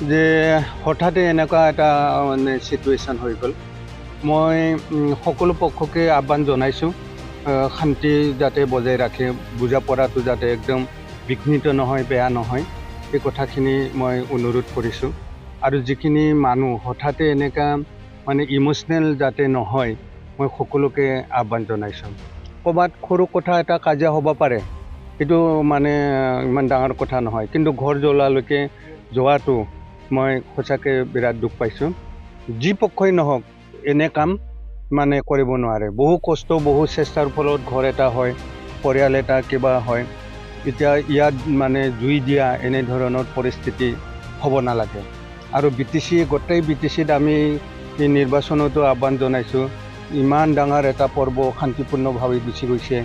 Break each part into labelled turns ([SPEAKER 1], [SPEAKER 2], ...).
[SPEAKER 1] যে হঠাতে এনেকুৱা এটা মানে চিটুৱেশ্যন হৈ গ'ল। মই সকলো পক্ষকে আহ্বান জনাইছোঁ, শান্তি যাতে বজাই ৰাখে, বুজা পৰাটো যাতে একদম বিঘ্নিত নহয়, বেয়া নহয়, এই কথাখিনি মই অনুৰোধ কৰিছোঁ। আৰু যিখিনি মানুহ হঠাতে এনেকুৱা মানে ইম'চনেল যাতে নহয়, মই সকলোকে আহ্বান জনাইছোঁ। ক'ৰবাত সৰু কথা এটা কাজিয়া হ'ব পাৰে, সেইটো মানে ইমান ডাঙৰ কথা নহয়, কিন্তু ঘৰ জ্বলোৱালৈকে যোৱাটো মই সঁচাকৈ বিৰাট দুখ পাইছোঁ। যি পক্ষই নহওক এনে কাম মানে কৰিব নোৱাৰে। বহু কষ্ট, বহু চেষ্টাৰ ফলত ঘৰ এটা হয়, পৰিয়াল এটা কিবা হয়। এতিয়া ইয়াত মানে জুই দিয়া এনেধৰণৰ পৰিস্থিতি হ'ব নালাগে। আৰু গোটেই BTCত আমি নিৰ্বাচনতো আহ্বান জনাইছোঁ। ইমান ডাঙৰ এটা পৰ্ব শান্তিপূৰ্ণভাৱে গুচি গৈছে,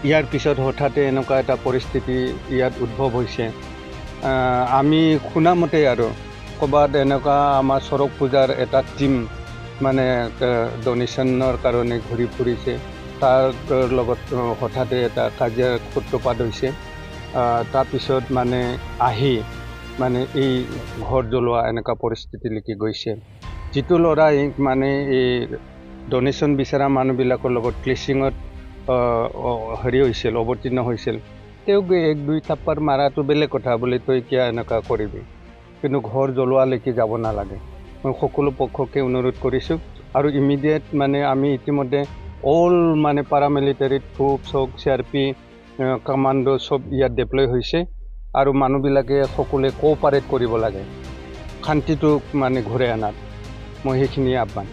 [SPEAKER 1] ইয়াৰ পিছত হঠাতে এনেকুৱা এটা পৰিস্থিতি ইয়াত উদ্ভৱ হৈছে। আমি শুনামতে আৰু ক'ৰবাত এনেকুৱা আমাৰ চৰক পূজাৰ এটা টিম মানে ডনেশ্যনৰ কাৰণে ঘূৰি ফুৰিছে, তাৰ লগত হঠাতে এটা কাজিয়াৰ সূত্ৰপাত হৈছে। তাৰপিছত মানে আহি মানে এই ঘৰ জ্বলোৱা এনেকুৱা পৰিস্থিতিলৈকে গৈছে। যিটো ল'ৰাই মানে এই ডনেশ্যন বিচৰা মানুহবিলাকৰ লগত ক্লেচিঙত অৱতীৰ্ণ হৈছিল, তেওঁক 1-2 থাপ্পৰ মাৰাটো বেলেগ কথা, বুলি তই কিয় এনেকুৱা কৰিবি, কিন্তু ঘৰ জ্বলোৱালৈকে যাব নালাগে। মই সকলো পক্ষকে অনুৰোধ কৰিছোঁ। আৰু ইমিডিয়েট মানে আমি ইতিমধ্যে অল মানে পাৰামিলিটাৰী ট্ৰুপ হওক, CRP কমাণ্ডো চব ইয়াত ডিপ্লয় হৈছে। আৰু মানুহবিলাকে সকলোৱে কোঅপাৰেট কৰিব লাগে শান্তিটোক মানে ঘূৰাই অনাত। মই সেইখিনিয়ে আহ্বান